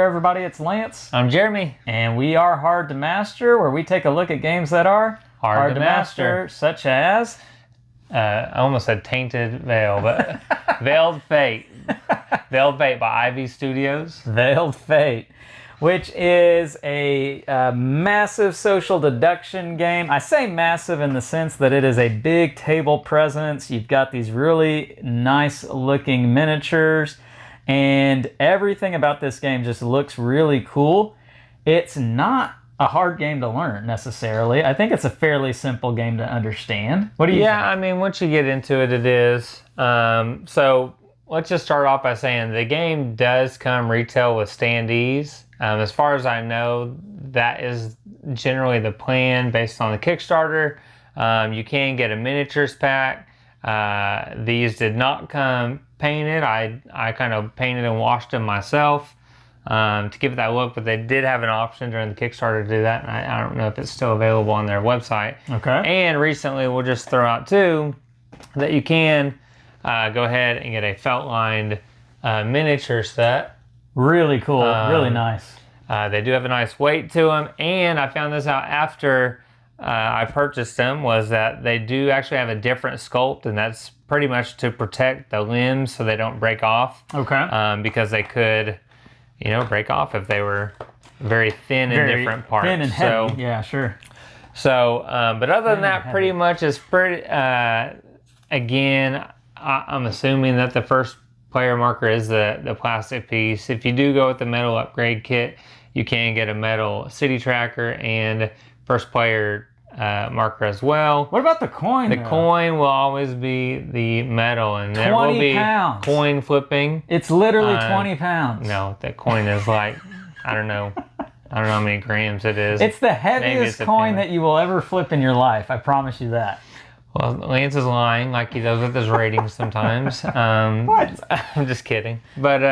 there, everybody. It's Lance. I'm Jeremy. And we are Hard to Master, where we take a look at games that are hard to master. Such as... I almost said Tainted Veil, but Veiled Fate. Veiled Fate by Ivy Studios. Veiled Fate, which is a massive social deduction game. I say massive in the sense that it is a big table presence. You've got these really nice looking miniatures, and everything about this game just looks really cool. It's not a hard game to learn necessarily. I think it's a fairly simple game to understand. What do you think? I mean, once you get into it, it is. So let's just start off by saying the game does come retail with standees. As far as I know, that is generally the plan based on the Kickstarter. You can get a miniatures pack. These did not come painted. I kind of painted and washed them myself to give it that look, but they did have an option during the Kickstarter to do that, and I don't know if it's still available on their website. Okay. And recently, we'll just throw out too that you can go ahead and get a felt-lined miniature set. Really cool. Really nice. They do have a nice weight to them, and I found this out after I purchased them, was that they do actually have a different sculpt, and that's pretty much to protect the limbs so they don't break off. Okay. Because they could, break off if they were very thin in different parts. Thin and heavy. Yeah, sure. So, but other than that, pretty much is pretty. Again, I'm assuming that the first player marker is the plastic piece. If you do go with the metal upgrade kit, you can get a metal city tracker and first player marker as well. What about the coin? The coin will always be the metal, and there will be coin flipping. It's literally 20 pounds. No, that coin is like, I don't know how many grams it is. It's the heaviest coin that you will ever flip in your life. I promise you that. Well, Lance is lying like he does with his ratings sometimes. What? I'm just kidding. But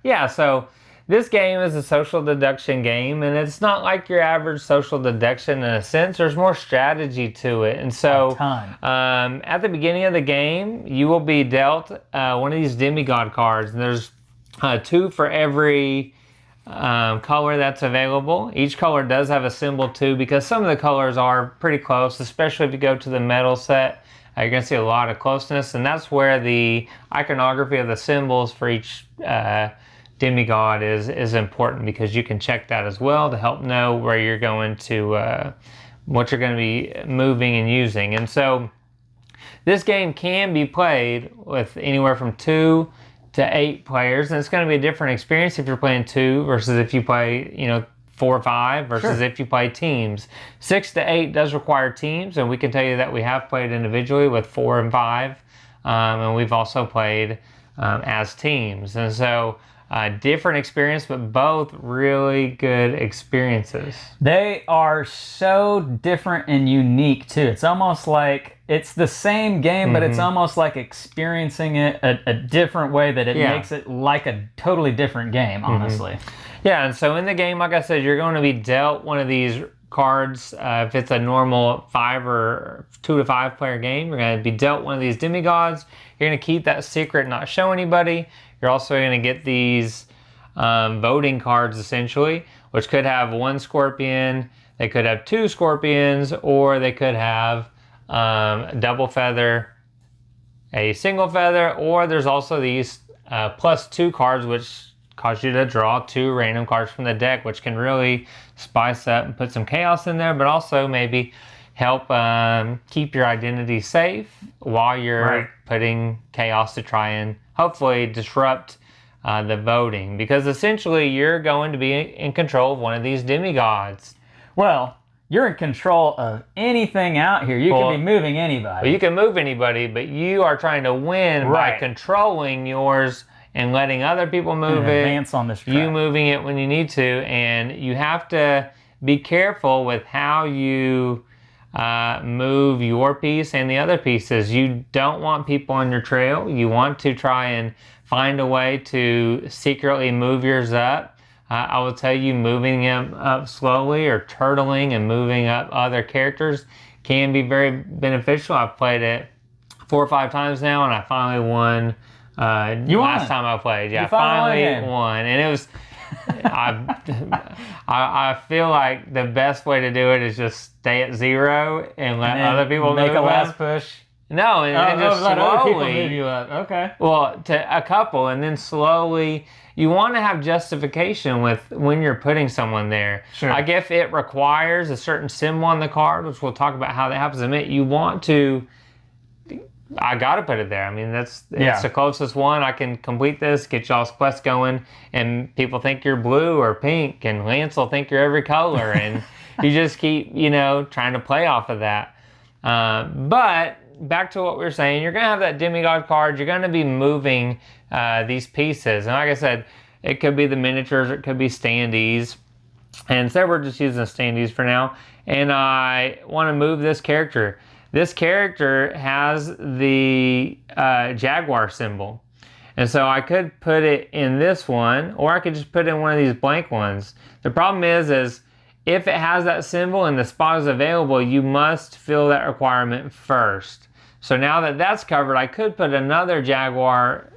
yeah, so this game is a social deduction game, and it's not like your average social deduction in a sense. There's more strategy to it. And so at the beginning of the game, you will be dealt one of these demigod cards. And there's 2 for every color that's available. Each color does have a symbol too, because some of the colors are pretty close, especially if you go to the metal set. You're going to see a lot of closeness, and that's where the iconography of the symbols for each demigod is important, because you can check that as well to help know where you're going to, what you're going to be moving and using. And so this game can be played with anywhere from 2 to 8 players, and it's going to be a different experience if you're playing 2 versus if you play 4 or 5 versus if you play teams. 6 to 8 does require teams, and we can tell you that we have played individually with 4 and 5, and we've also played as teams. And so different experience, but both really good experiences. They are so different and unique too. It's almost like it's the same game, but it's almost like experiencing it a different way, that it makes it like a totally different game, honestly. Yeah, and so in the game, like I said, you're going to be dealt one of these cards. If it's a normal 5 or 2 to 5 player game, you're going to be dealt one of these demigods. You're going to keep that secret, not show anybody. You're also going to get these voting cards, essentially, which could have 1 scorpion, they could have 2 scorpions, or they could have double feather, a single feather, or there's also these +2 cards, which cause you to draw 2 random cards from the deck, which can really spice up and put some chaos in there, but also maybe help keep your identity safe while you're putting chaos to try and hopefully disrupt the voting, because essentially you're going to be in control of one of these demigods. Well, you're in control of anything out here. You can be moving anybody. Well, you can move anybody, but you are trying to win by controlling yours and letting other people move it. Advance on this track. You moving it when you need to, and you have to be careful with how you move your piece and the other pieces. You don't want people on your trail. You want to try and find a way to secretly move yours up. I will tell you, moving them up slowly or turtling and moving up other characters can be very beneficial. I've played it 4 or 5 times now, and I finally won. Last time I played. Yeah, I finally won. And I feel like the best way to do it is just stay at 0 and let other people make move a last up. push. No, and then just let other people slowly move you up. Okay. well, to a couple, and then slowly, you want to have justification with when you're putting someone there. Sure. Like if it requires a certain symbol on the card, which we'll talk about how that happens in a minute, you want to, I got to put it there. I mean, it's the closest one. I can complete this, get y'all's quest going, and people think you're blue or pink, and Lance will think you're every color, and you just keep, trying to play off of that. But back to what we were saying, you're going to have that demigod card. You're going to be moving these pieces. And like I said, it could be the miniatures, it could be standees. And so we're just using standees for now. And I want to move this character. This character has the jaguar symbol. And so I could put it in this one, or I could just put it in one of these blank ones. The problem is if it has that symbol and the spot is available, you must fill that requirement first. So now that that's covered, I could put another jaguar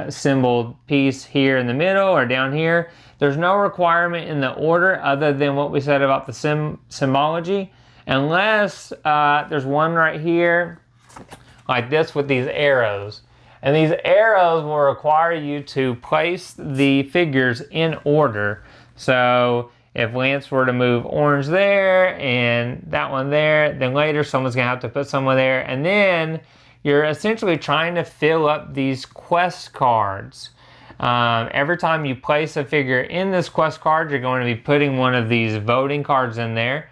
symbol piece here in the middle or down here. There's no requirement in the order other than what we said about the symbology, unless there's one right here like this with these arrows. And these arrows will require you to place the figures in order. So if Lance were to move orange there and that one there, then later someone's going to have to put someone there. And then you're essentially trying to fill up these quest cards. Every time you place a figure in this quest card, you're going to be putting one of these voting cards in there.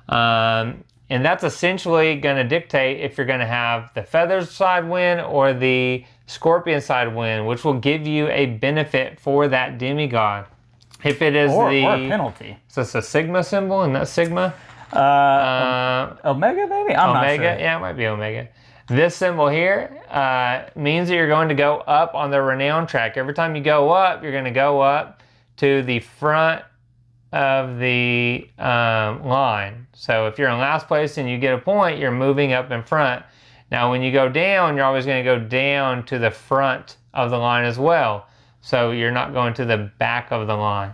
And that's essentially going to dictate if you're going to have the feathers side win or the scorpion side win, which will give you a benefit for that demigod. If it is or a penalty. Is this a sigma symbol? Isn't that sigma? Omega, maybe? I'm not sure. Yeah, it might be omega. This symbol here means that you're going to go up on the renown track. Every time you go up, you're going to go up to the front of the line. So if you're in last place and you get a point, you're moving up in front. Now when you go down, you're always going to go down to the front of the line as well. So you're not going to the back of the line.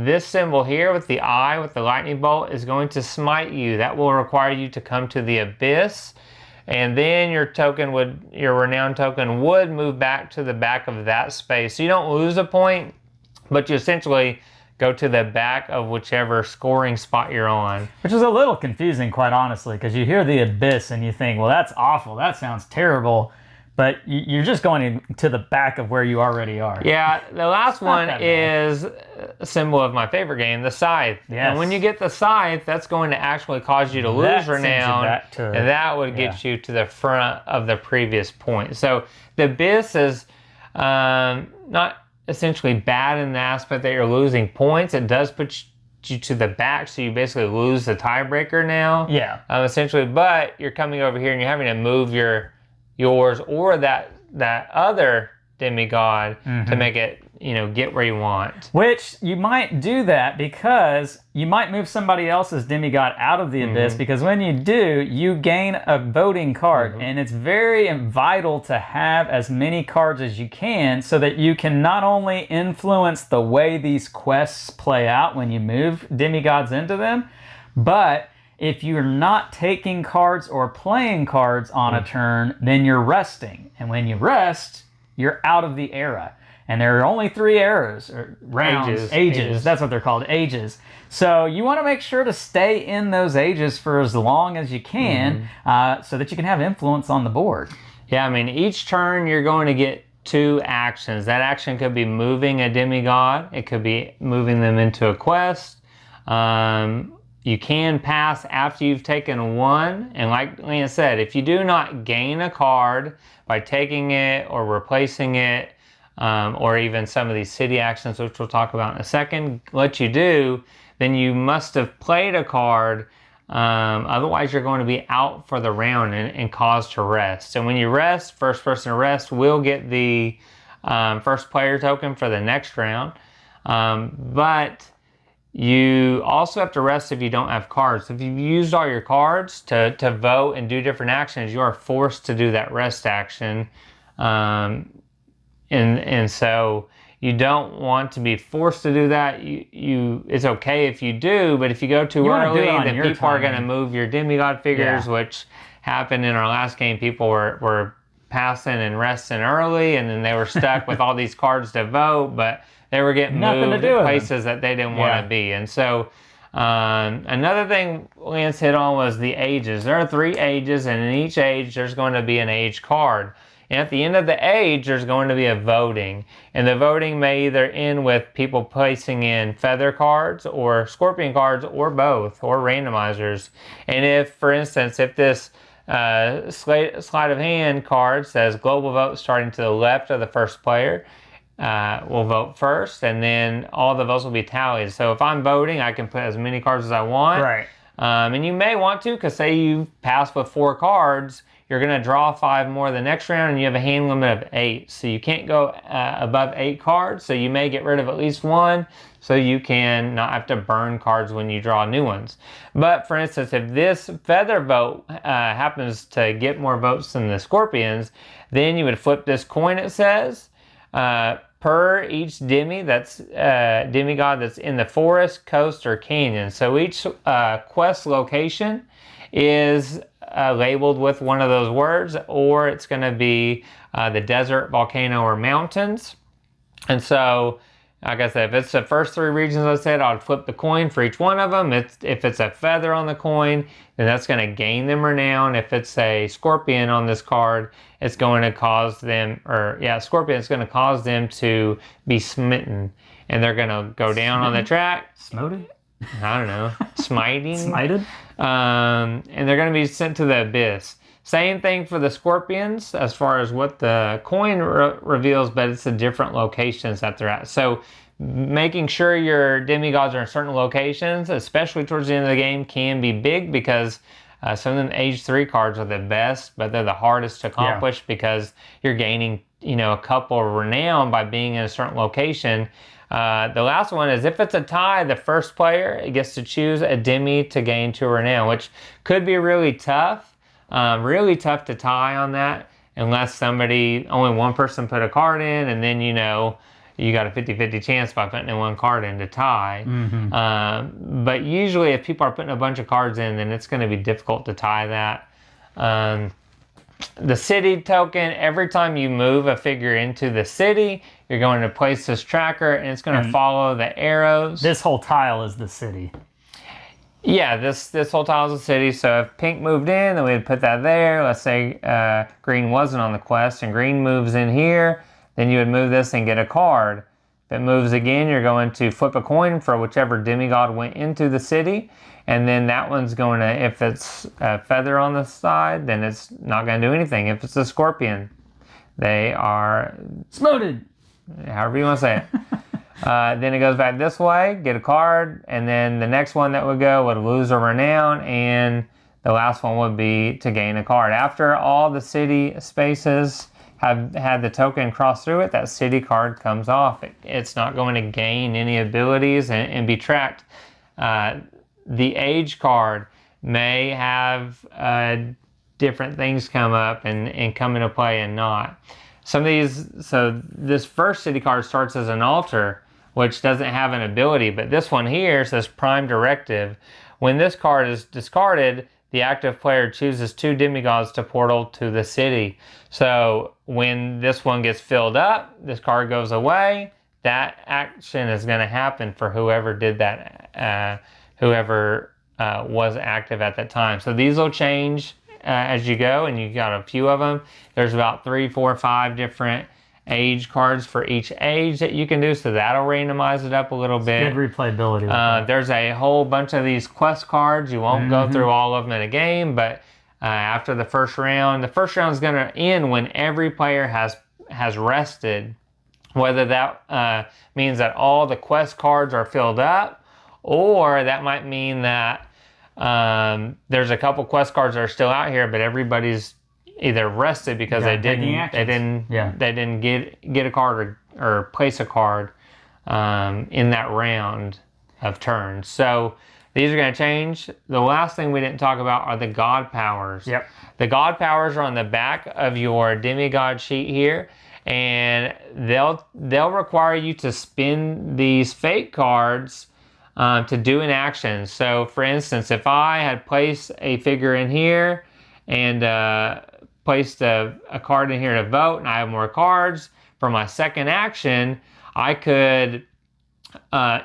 This symbol here with the eye, with the lightning bolt, is going to smite you. That will require you to come to the abyss. And then your renown token would move back to the back of that space. So you don't lose a point, but you essentially go to the back of whichever scoring spot you're on. Which is a little confusing, quite honestly, because you hear the abyss and you think, well, that's awful. That sounds terrible. But you're just going to the back of where you already are. Yeah, the last one is a symbol of my favorite game, the scythe. Yes. And when you get the scythe, that's going to actually cause you to lose renown, and that would get you to the front of the previous point. So the abyss is not essentially bad in the aspect that you're losing points. It does put you to the back, so you basically lose the tiebreaker now. Yeah. Essentially, but you're coming over here and you're having to move yours or that other demigod to make it, get where you want. Which you might do that because you might move somebody else's demigod out of the abyss, because when you do, you gain a voting card. And it's very vital to have as many cards as you can so that you can not only influence the way these quests play out when you move demigods into them, but if you're not taking cards or playing cards on a turn, then you're resting. And when you rest, you're out of the era. And there are only 3 eras, or rounds, ages. That's what they're called, ages. So you want to make sure to stay in those ages for as long as you can, so that you can have influence on the board. Yeah, I mean, each turn you're going to get 2 actions. That action could be moving a demigod. It could be moving them into a quest. You can pass after you've taken 1. And like Lance said, if you do not gain a card by taking it or replacing it, or even some of these city actions, which we'll talk about in a second, let you do, then you must have played a card. Otherwise, you're going to be out for the round and caused to rest. And when you rest, first person to rest will get the first player token for the next round. But you also have to rest if you don't have cards. If you've used all your cards to vote and do different actions, you are forced to do that rest action. And so You don't want to be forced to do that. It's okay if you do, but if you go too early, then people are going to move your demigod figures, which happened in our last game. People were passing and resting early, and then they were stuck with all these cards to vote, but they were getting moved to places that they didn't want to be. And so another thing Lance hit on was the ages. There are 3 ages, and in each age there's going to be an age card. And at the end of the age, there's going to be a voting. And the voting may either end with people placing in feather cards or scorpion cards or both, or randomizers. And if, for instance, if this sleight of hand card says global vote starting to the left of the first player, will vote first, and then all the votes will be tallied. So if I'm voting, I can put as many cards as I want. Right. And you may want to, because say you pass with 4 cards, you're going to draw 5 more the next round, and you have a hand limit of 8. So you can't go above 8 cards, so you may get rid of at least 1, so you can not have to burn cards when you draw new ones. But for instance, if this feather vote happens to get more votes than the scorpions, then you would flip this coin, it says, per each demigod that's in the forest, coast, or canyon. So each quest location is labeled with one of those words, or it's going to be the desert, volcano, or mountains. And so, like I said, if it's the first 3 regions I said, I'd flip the coin for each one of them. If it's a feather on the coin, then that's going to gain them renown. If it's a scorpion on this card, it's going to cause them, scorpion, it's going to cause them to be smitten. And they're going to go down on the track. Smoted? I don't know. Smiting? Smited? And they're going to be sent to the abyss. Same thing for the scorpions as far as what the coin reveals, but it's the different locations that they're at. So making sure your demigods are in certain locations, especially towards the end of the game, can be big, because some of them age 3 cards are the best, but they're the hardest to accomplish because you're gaining, a couple of renown by being in a certain location. The last one is if it's a tie, the first player gets to choose a demi to gain 2 renown, which could be really tough. Really tough to tie on that unless only one person put a card in, and then you got a 50-50 chance by putting in 1 card in to tie. Mm-hmm. But usually if people are putting a bunch of cards in, then it's going to be difficult to tie that. The city token, every time you move a figure into the city, you're going to place this tracker, and it's going to follow the arrows. This whole tile is the city. Yeah, this whole tile is the city. So if pink moved in, then we'd put that there. Let's say green wasn't on the quest, and green moves in here, then you would move this and get a card. If it moves again, you're going to flip a coin for whichever demigod went into the city, and then that one's going to, if it's a feather on the side, then it's not going to do anything. If it's a scorpion, they are smoted, however you want to say it. Then it goes back this way, get a card, and then the next one that would go would lose a renown, and the last one would be to gain a card. After all the city spaces have had the token cross through it, that city card comes off. It's not going to gain any abilities and be tracked. The age card may have different things come up and come into play and not. Some of these, so this first city card starts as an altar, which doesn't have an ability, but this one here says prime directive. When this card is discarded, the active player chooses 2 demigods to portal to the city. So when this one gets filled up, this card goes away, that action is going to happen for whoever did that, whoever was active at that time. So these will change as you go, and you got a few of them. There's about 3, 4, 5 different age cards for each age that you can do, so that'll randomize it up a little bit. Good replayability. There's a whole bunch of these quest cards. You won't go through all of them in a game, but after the first round is going to end when every player has rested, whether that means that all the quest cards are filled up, or that might mean that there's a couple quest cards that are still out here, but everybody's either rested because they didn't get a card or place a card in that round of turns. So these are going to change. The last thing we didn't talk about are the god powers. Yep. The god powers are on the back of your demigod sheet here, and they'll require you to spin these fake cards to do an action. So for instance, if I had placed a figure in here and placed a card in here to vote, and I have more cards, for my second action, I could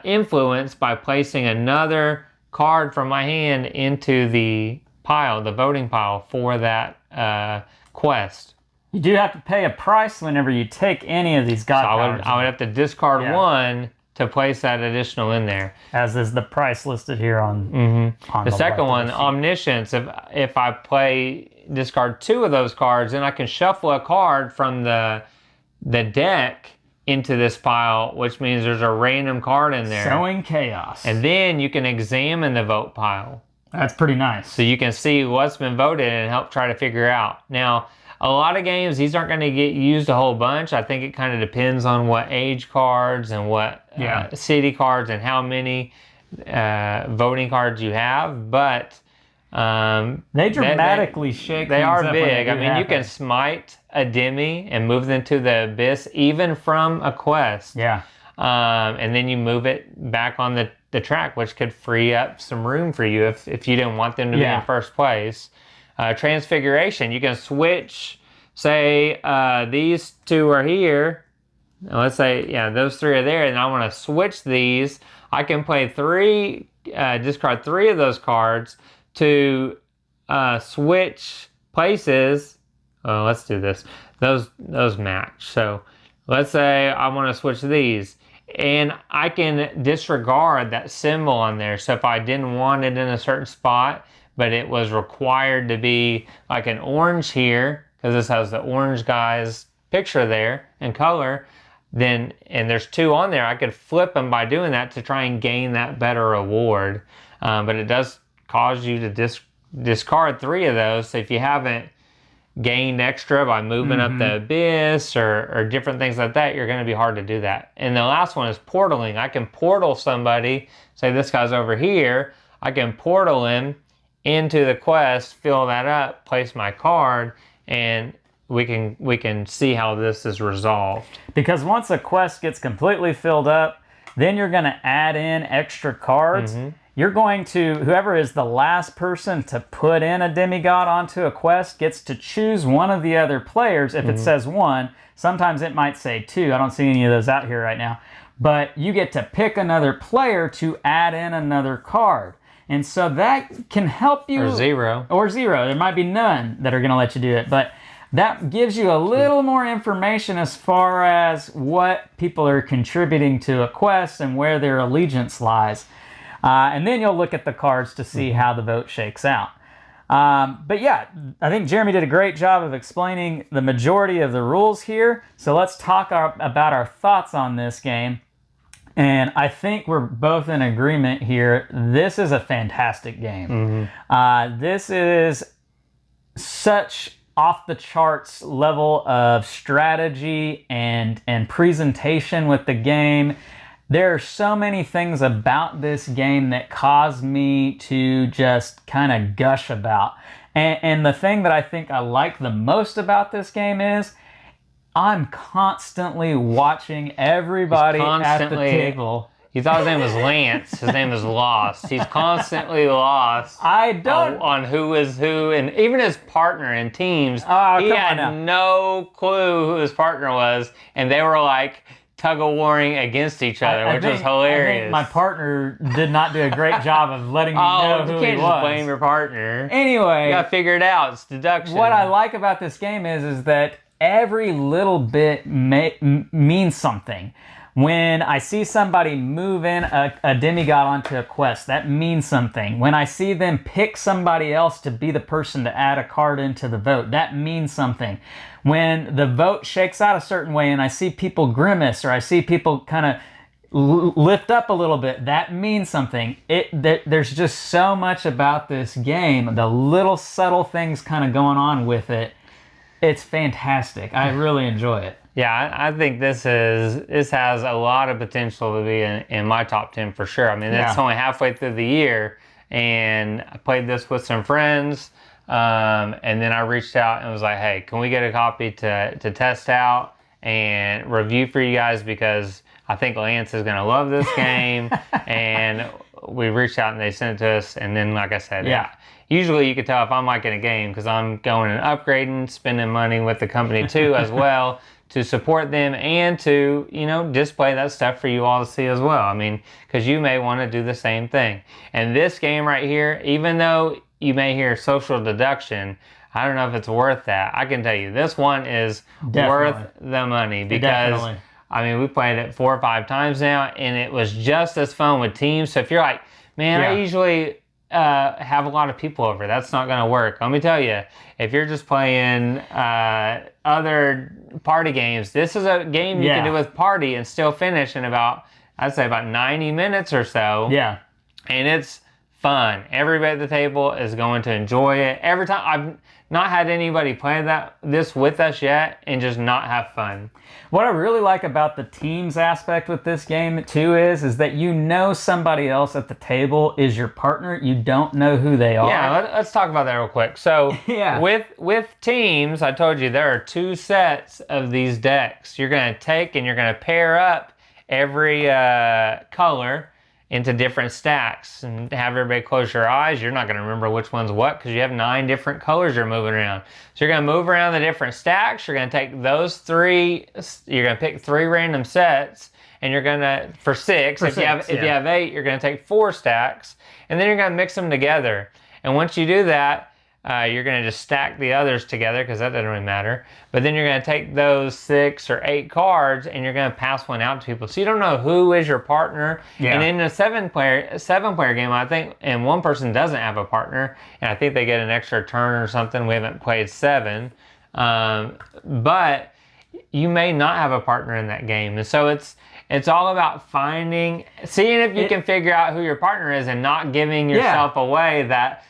influence by placing another card from my hand into the pile, the voting pile for that quest. You do have to pay a price whenever you take any of these god powers. I would have to discard one to place that additional in there. As is the price listed here on, on the second one, omniscience. If I discard 2 of those cards, then I can shuffle a card from the deck into this pile, which means there's a random card in there. Sowing chaos. And then you can examine the vote pile. That's pretty nice. So you can see what's been voted and help try to figure out. Now, a lot of games, these aren't going to get used a whole bunch. I think it kind of depends on what age cards and what city cards and how many voting cards you have. But they dramatically shake. They are things up big. when they do I mean, you happen. can smite a demi and move them to the abyss, even from a quest. Yeah. And then you move it back on the track, which could free up some room for you if you didn't want them to be in first place. Transfiguration, you can switch, say these 2 are here. Let's say, those 3 are there, and I want to switch these. I can play discard 3 of those cards to switch places. Let's do this. Those match. So let's say I want to switch these, and I can disregard that symbol on there. So if I didn't want it in a certain spot, but it was required to be like an orange here, because this has the orange guy's picture there and color, and there's 2 on there, I could flip them by doing that to try and gain that better reward. But it does cause you to discard 3 of those. So if you haven't gained extra by moving up the abyss or different things like that, you're going to be hard to do that. And the last one is portaling. I can portal somebody, say this guy's over here, I can portal him into the quest, fill that up, place my card, and we can see how this is resolved. Because once a quest gets completely filled up, then you're going to add in extra cards. You're going to, whoever is the last person to put in a demigod onto a quest gets to choose one of the other players. If it says 1, sometimes it might say 2. I don't see any of those out here right now. But you get to pick another player to add in another card. And so that can help you. Or 0. Or 0. There might be none that are going to let you do it. But that gives you a little more information as far as what people are contributing to a quest and where their allegiance lies. And then you'll look at the cards to see how the vote shakes out. But yeah, I think Jeremy did a great job of explaining the majority of the rules here. So let's talk about our thoughts on this game. And I think we're both in agreement here. This is a fantastic game. This is such off-the-charts level of strategy and presentation with the game. There are so many things about this game that cause me to just kind of gush about. And the thing that I think I like the most about this game is I'm constantly watching everybody at the table. You thought his name was Lance. His name is Lost. He's constantly lost. I don't on who is who, and even his partner in teams. He had no clue who his partner was, and they were like tug of warring against each other, which was hilarious. I think my partner did not do a great job of letting me know who he was. You can't just blame your partner. Anyway, you gotta figure it out. It's deduction. What I like about this game is that every little bit means something. When I see somebody move in a demigod onto a quest, that means something. When I see them pick somebody else to be the person to add a card into the vote, that means something. When the vote shakes out a certain way and I see people grimace or I see people kind of lift up a little bit, that means something. There's just so much about this game, the little subtle things kind of going on with it. It's fantastic. I really enjoy it. Yeah, I think this has a lot of potential to be in my top 10 for sure. I mean, it's only halfway through the year, and I played this with some friends, and then I reached out and was like, hey, can we get a copy to test out? and review for you guys because I think Lance is going to love this game. And we reached out and they sent it to us. And then, like I said, usually you can tell if I'm liking a game because I'm going and upgrading, spending money with the company too as well to support them and to, you know, display that stuff for you all to see as well. I mean, because you may want to do the same thing. And this game right here, even though you may hear social deduction, I don't know if it's worth that. I can tell you, this one is worth the money because, I mean, we played it 4 or 5 times now, and it was just as fun with teams. So if you're like, man, I usually have a lot of people over, that's not going to work. Let me tell you, if you're just playing other party games, this is a game you can do with party and still finish in about, I'd say about 90 minutes or so. Yeah. And it's fun. Everybody at the table is going to enjoy it. Every time, I've not had anybody play this with us yet and just not have fun. What I really like about the teams aspect with this game too is that you know somebody else at the table is your partner. You don't know who they are. Yeah, let's talk about that real quick. So with teams, I told you there are 2 sets of these decks. You're going to take and you're going to pair up every color into different stacks and have everybody close your eyes. You're not going to remember which one's what because you have 9 different colors you're moving around. So you're going to move around the different stacks. You're going to take those 3, you're going to pick 3 random sets, and you're going to, for 6, if you have 8, you're going to take 4 stacks, and then you're going to mix them together. And once you do that, you're going to just stack the others together because that doesn't really matter. But then you're going to take those 6 or 8 cards and you're going to pass one out to people. So you don't know who is your partner. Yeah. And in a 7-player game, I think, and one person doesn't have a partner, and I think they get an extra turn or something. We haven't played 7. But you may not have a partner in that game. And so it's all about seeing if you can figure out who your partner is and not giving yourself away.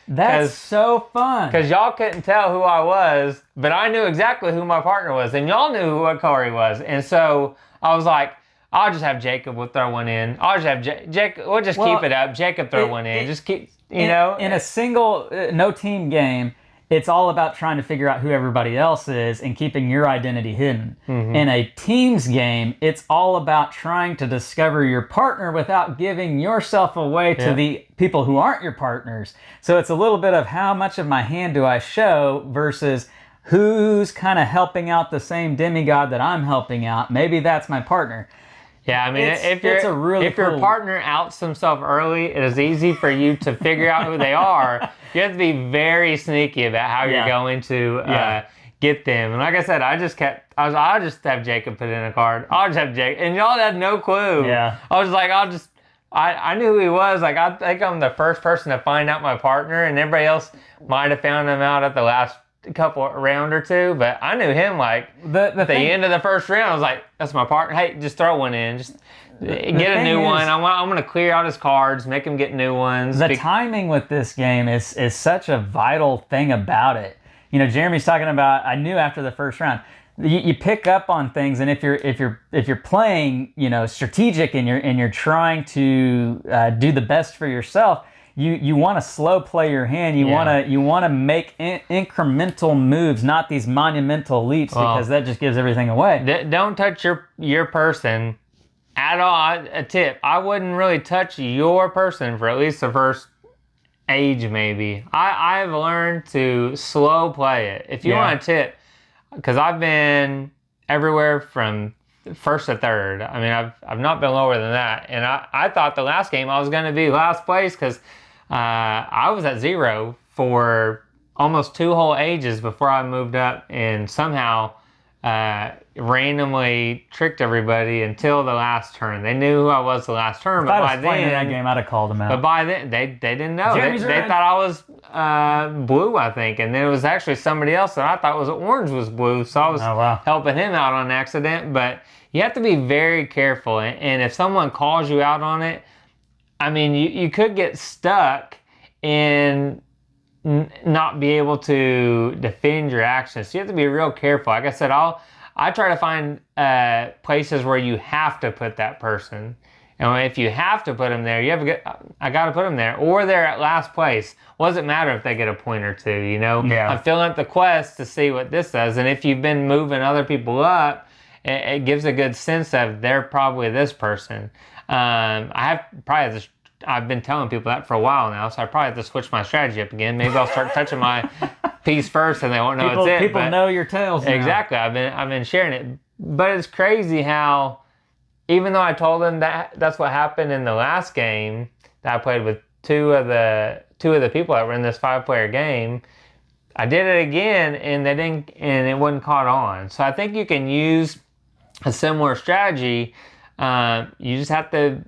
That's so fun. Because y'all couldn't tell who I was, but I knew exactly who my partner was, and y'all knew what color he was. And so I was like, I'll just have Jacob. We'll throw one in. I'll just have Jacob. We'll just keep it up. Jacob throw one in. Just keep, you know. In a single no team game, it's all about trying to figure out who everybody else is and keeping your identity hidden. Mm-hmm. In a teams game, it's all about trying to discover your partner without giving yourself away to the people who aren't your partners. So it's a little bit of how much of my hand do I show versus who's kind of helping out the same demigod that I'm helping out. Maybe that's my partner. Yeah, I mean, if your partner outs himself early, it is easy for you to figure out who they are. You have to be very sneaky about how you're going to get them. And like I said, I'll just have Jacob put in a card. I'll just have Jacob. And y'all had no clue. Yeah. I was like, I knew who he was. Like, I think I'm the first person to find out my partner, and everybody else might have found him out at the last couple round or 2, but I knew him like at the end of the first round. I was like, that's my partner. Hey, just throw one in. Just get a new one. I'm going to clear out his cards, make him get new ones. The timing with this game is such a vital thing about it. You know, Jeremy's talking about, I knew after the first round, you pick up on things, and if you're playing, you know, strategic and you're trying to do the best for yourself, you want to slow play your hand. You want to make incremental moves, not these monumental leaps, because that just gives everything away. Don't touch your person at all. A tip: I wouldn't really touch your person for at least the first age, maybe. I've learned to slow play it. If you want a tip, because I've been everywhere from first to third. I mean, I've not been lower than that, and I thought the last game I was going to be last place because I was at 0 for almost 2 whole ages before I moved up, and somehow randomly tricked everybody until the last turn. They knew who I was the last turn, but by then that game, I'd have called them out. But by then they didn't know. They thought I was blue, I think, and then it was actually somebody else that I thought was orange was blue, so I was helping him out on accident. But you have to be very careful, and if someone calls you out on it, I mean, you could get stuck in not be able to defend your actions. So you have to be real careful. Like I said, I try to find places where you have to put that person. And if you have to put them there, I got to put them there. Or they're at last place. What does it matter if they get a point or 2, you know? Yeah. I'm filling up the quest to see what this does. And if you've been moving other people up it gives a good sense of they're probably this person. I've been telling people that for a while now, so I probably have to switch my strategy up again. Maybe I'll start touching my piece first, and they won't know it's it. People know your tails now. Exactly. I've been sharing it, but it's crazy how, even though I told them that's what happened in the last game that I played with two of the people that were in this 5-player game, I did it again, and it wasn't caught on. So I think you can use a similar strategy. You just have to,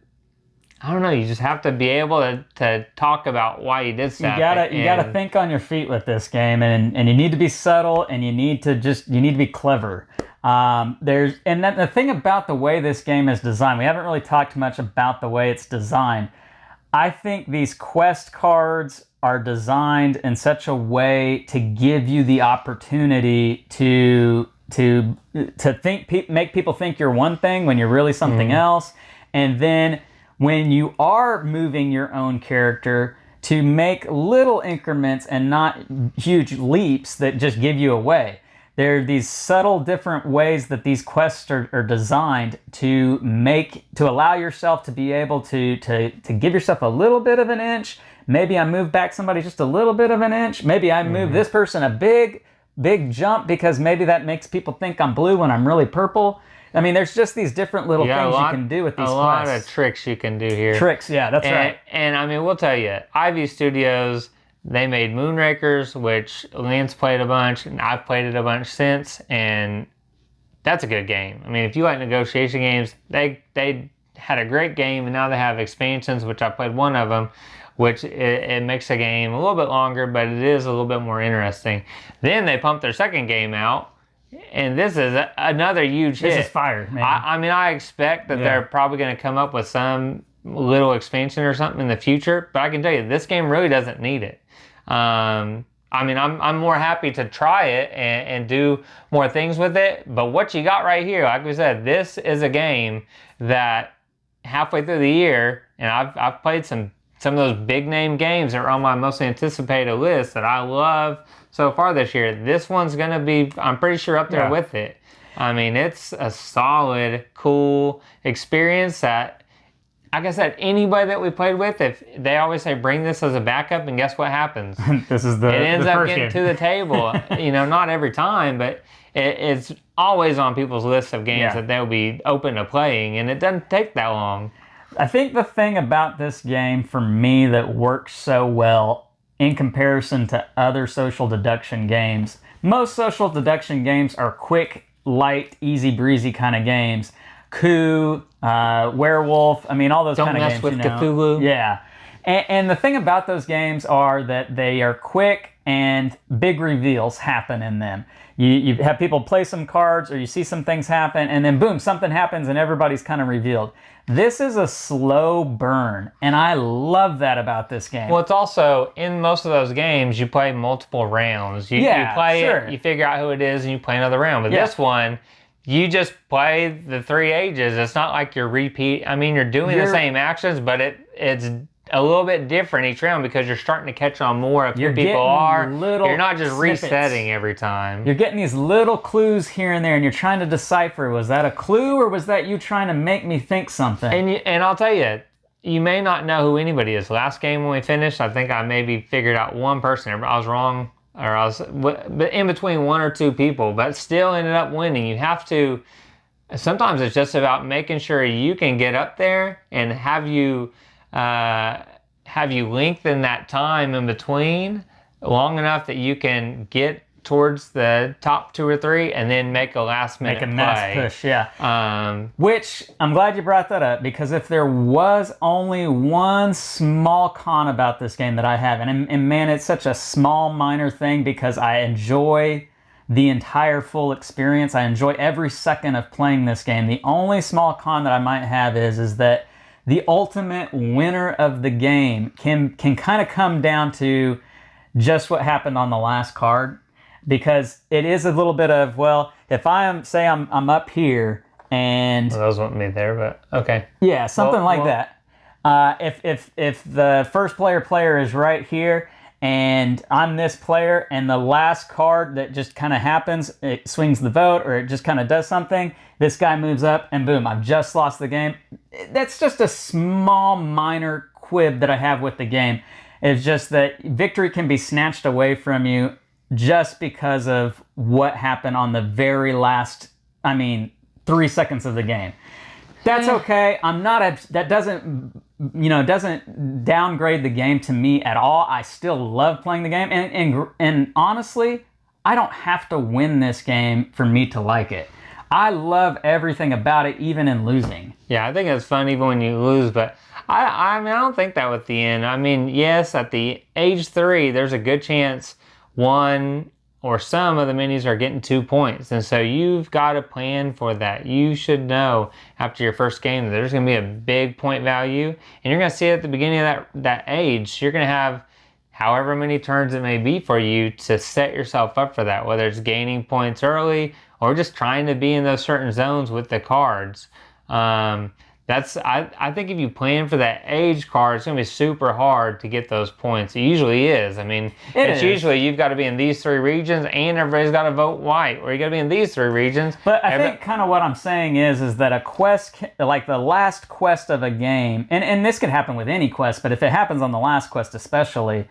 I don't know, you just have to be able to talk about why you did stuff. You gotta think on your feet with this game, and you need to be subtle, and you need to be clever. The thing about the way this game is designed, we haven't really talked much about the way it's designed. I think these quest cards are designed in such a way to give you the opportunity to make people think you're one thing when you're really something else, and then when you are moving your own character, to make little increments and not huge leaps that just give you away. There are these subtle different ways that these quests are designed to allow yourself to be able to give yourself a little bit of an inch. Maybe I move back somebody just a little bit of an inch. Maybe I move this person a big jump, because maybe that makes people think I'm blue when I'm really purple. I mean, there's just these different little things you can do with these quests. A lot of tricks you can do here. Tricks, yeah, that's right. And I mean, we'll tell you, Ivy Studios, they made Moonrakers, which Lance played a bunch, and I've played it a bunch since, and that's a good game. I mean, if you like negotiation games, they had a great game, and now they have expansions, which I played one of them, which it makes the game a little bit longer, but it is a little bit more interesting. Then they pumped their second game out, and this is another huge hit. This is fire, man. I mean, I expect that they're probably going to come up with some little expansion or something in the future, but I can tell you, this game really doesn't need it. I mean, I'm more happy to try it and do more things with it, but what you got right here, like we said, this is a game that halfway through the year, and I've played some of those big name games that are on my most anticipated list that I love so far this year. This one's going to be, I'm pretty sure, up there with it. I mean, it's a solid, cool experience that, like I said, anybody that we played with, if they always say, bring this as a backup, and guess what happens? It ends up getting to the table. You know, not every time, but it's always on people's lists of games that they'll be open to playing, and it doesn't take that long. I think the thing about this game for me that works so well in comparison to other social deduction games, most social deduction games are quick, light, easy breezy kind of games. Coup, Werewolf, I mean, all those kind of games. Don't mess with Cthulhu. Yeah. And the thing about those games are that they are quick and big reveals happen in them. You have people play some cards, or you see some things happen, and then boom, something happens and everybody's kind of revealed. This is a slow burn, and I love that about this game. Well, it's also, in most of those games, you play multiple rounds. You play it, you figure out who it is, and you play another round. But this one, you just play the 3 ages. It's not like you're you're doing the same actions, but it's a little bit different each round, because you're starting to catch on more of who people are. You're not just resetting every time. You're getting these little clues here and there, and you're trying to decipher, was that a clue, or was that you trying to make me think something? And I'll tell you, you may not know who anybody is. Last game when we finished, I think I maybe figured out one person. I was wrong, or I was in between 1 or 2 people, but still ended up winning. You have to, sometimes it's just about making sure you can get up there and have you lengthen that time in between long enough that you can get towards the top 2 or 3 and then make a last minute play. Mass push, yeah. Which, I'm glad you brought that up, because if there was only one small con about this game that I have, and man, it's such a small, minor thing, because I enjoy the entire full experience. I enjoy every second of playing this game. The only small con that I might have is that the ultimate winner of the game can kind of come down to just what happened on the last card, because it is a little bit of, well, if I'm up here and... Well, those wouldn't be there, but okay. Yeah, something like that. If the first player is right here, and I'm this player, and the last card that just kind of happens, it swings the vote, or it just kind of does something, this guy moves up, and boom, I've just lost the game. That's just a small, minor quib that I have with the game. It's just that victory can be snatched away from you just because of what happened on the very last, 3 seconds of the game. That's okay. That doesn't downgrade the game to me at all. I still love playing the game, and honestly, I don't have to win this game for me to like it. I love everything about it, even in losing. Yeah, I think it's fun even when you lose, but I don't think that with the end. Yes, at the age 3, there's a good chance one or some of the minis are getting 2 points. And so you've got to plan for that. You should know after your first game that there's going to be a big point value. And you're going to see it at the beginning of that age. You're going to have however many turns it may be for you to set yourself up for that, whether it's gaining points early or just trying to be in those certain zones with the cards. I think if you plan for that age card, it's going to be super hard to get those points. It usually is. It's usually you've got to be in these 3 regions and everybody's got to vote white, or you got to be in these 3 regions. But I think kind of what I'm saying is that a quest, like the last quest of a game, and this could happen with any quest, but if it happens on the last quest especially,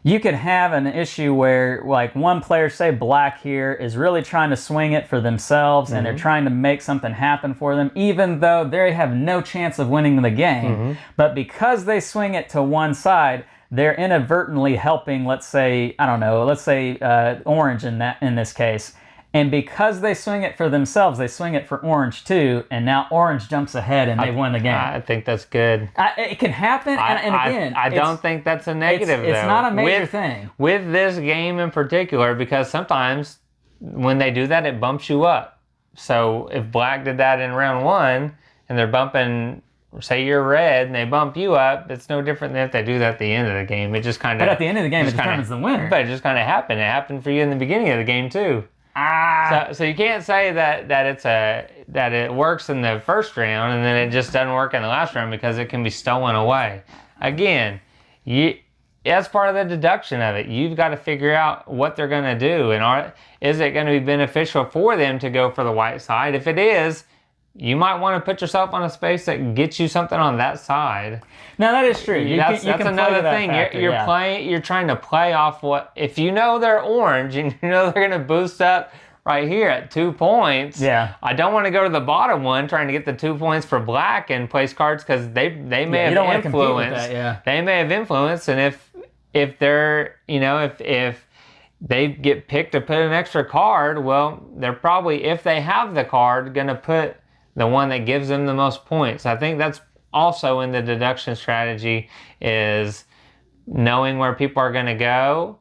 you could have an issue where, like, one player, say black here, is really trying to swing it for themselves, and they're trying to make something happen for them, even though they have no chance of winning the game. But because they swing it to one side, they're inadvertently helping, let's say orange in this case. And because they swing it for themselves, they swing it for orange too, and now orange jumps ahead and they win the game. I think that's good. It can happen, and again, I don't think that's a negative, it's though. not a major thing. With this game in particular, because sometimes when they do that, it bumps you up. So if black did that in round 1, and they're bumping, say you're red, and they bump you up, it's no different than if they do that at the end of the game. It just kind of... But at the end of the game, it determines the winner. But it just kind of happened. It happened for you in the beginning of the game, too. So you can't say that it works in the first round and then it just doesn't work in the last round, because it can be stolen away. Again, that's part of the deduction of it. You've got to figure out what they're going to do, and is it going to be beneficial for them to go for the white side? If it is, you might want to put yourself on a space that gets you something on that side. No, that is true. That's another thing. You're trying to play off what, if you know they're orange and you know they're going to boost up right here at 2 points. Yeah. I don't want to go to the bottom one trying to get the 2 points for black and place cards, because they may have influence. They may have influence, and if they're, if they get picked to put an extra card, well, they're probably, if they have the card, going to put the one that gives them the most points. I think that's also in the deduction strategy, is knowing where people are going to go,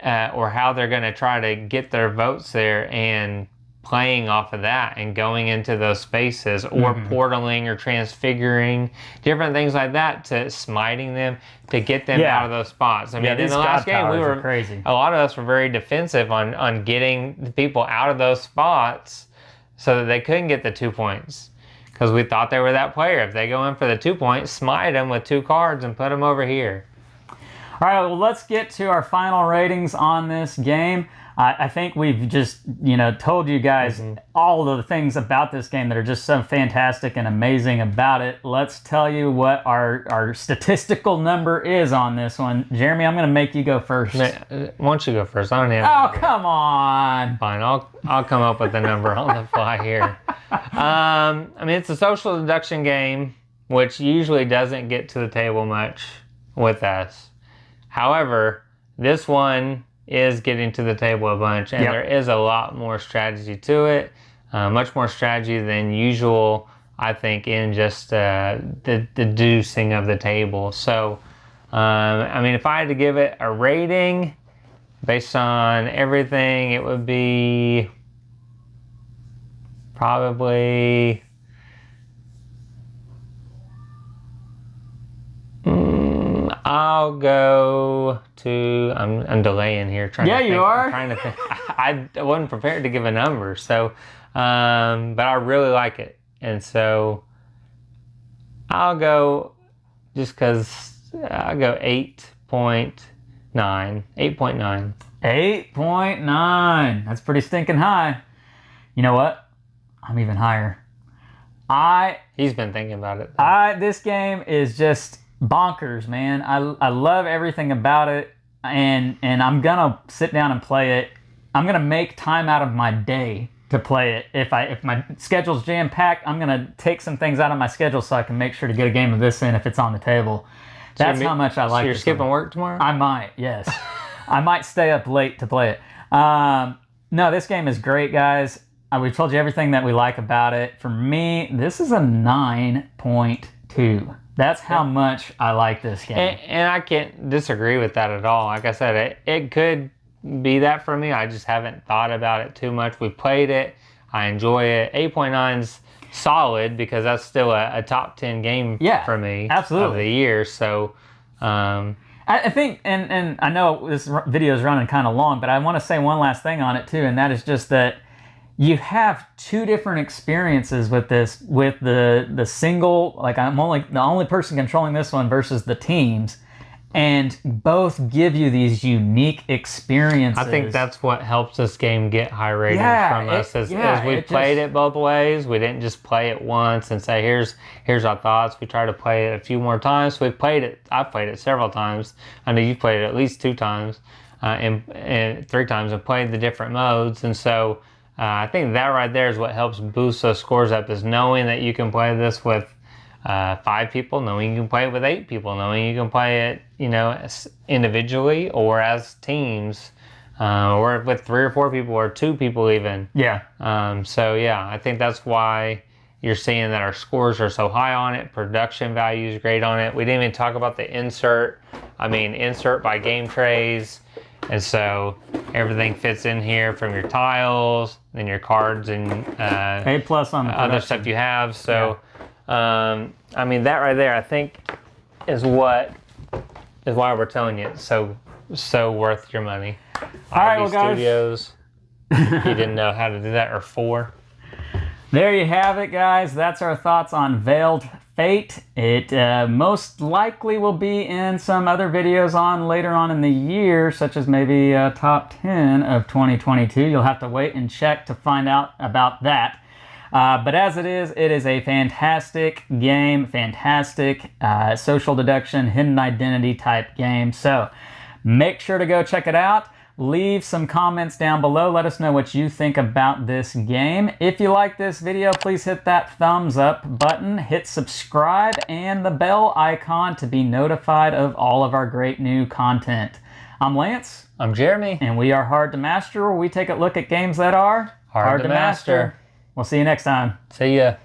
or how they're going to try to get their votes there, and playing off of that and going into those spaces, or portaling or transfiguring, different things like that, to smiting them to get them out of those spots. In the last game, we were crazy. A lot of us were very defensive on getting the people out of those spots so that they couldn't get the 2 points, because we thought they were that player. If they go in for the 2 points, smite them with 2 cards and put them over here. All right, well, let's get to our final ratings on this game. I think we've just, told you guys all of the things about this game that are just so fantastic and amazing about it. Let's tell you what our statistical number is on this one. Jeremy, I'm going to make you go first. Why don't you go first? I don't have. Oh, come on. Fine, I'll come up with the number on the fly here. It's a social deduction game, which usually doesn't get to the table much with us. However, this one is getting to the table a bunch, and there is a lot more strategy to it, much more strategy than usual, I think, in just the deducing of the table. So, if I had to give it a rating based on everything, it would be probably... I'll go to... I'm delaying here. You are? I'm trying to think. I wasn't prepared to give a number, so... but I really like it. And so... I'll go... Just because... I'll go 8.5 8.9. 8.9. That's pretty stinking high. You know what? I'm even higher. He's been thinking about it. This game is just bonkers, man. I love everything about it, and I'm gonna sit down and play it. I'm gonna make time out of my day to play it. If my schedule's jam packed, I'm gonna take some things out of my schedule so I can make sure to get a game of this in if it's on the table. That's how much I like it. So you're skipping work tomorrow? I might, yes. I might stay up late to play it. No, this game is great, guys. We've told you everything that we like about it. For me, this is a 9.2. That's how much I like this game. And I can't disagree with that at all. Like I said, it could be that for me. I just haven't thought about it too much. We played it. I enjoy it. 8.9's solid because that's still a top 10 game for me. Absolutely. Of the year. So, I think, and I know this video is running kind of long, but I want to say one last thing on it too, and that is just that you have two different experiences with this, with the single, like I'm the only person controlling this one versus the teams, and both give you these unique experiences. I think that's what helps this game get high ratings from us. As we've played it both ways. We didn't just play it once and say, here's our thoughts. We try to play it a few more times. We've played it. I've played it several times. I know you've played it at least 2 times and 3 times and played the different modes. And so I think that right there is what helps boost those scores up, is knowing that you can play this with 5 people, knowing you can play it with 8 people, knowing you can play it, individually or as teams, or with 3 or 4 people or 2 people even. Yeah. I think that's why you're seeing that our scores are so high on it. Production value is great on it. We didn't even talk about the insert. Insert by game trays. And so everything fits in here from your tiles, then your cards and A+ on the other stuff you have. So, that right there, I think, is why we're telling you it's so worth your money. All right, well, guys. Studios. You didn't know how to do that, or 4. There you have it, guys. That's our thoughts on Veiled Fate. It most likely will be in some other videos on later on in the year, such as maybe top 10 of 2022. You'll have to wait and check to find out about that. But as it is a fantastic game, fantastic social deduction, hidden identity type game. So make sure to go check it out. Leave some comments down below. Let us know what you think about this game. If you like this video, please hit that thumbs up button, hit subscribe, and the bell icon to be notified of all of our great new content. I'm Lance. I'm Jeremy. And we are Hard to Master, where we take a look at games that are hard to master. We'll see you next time. See ya.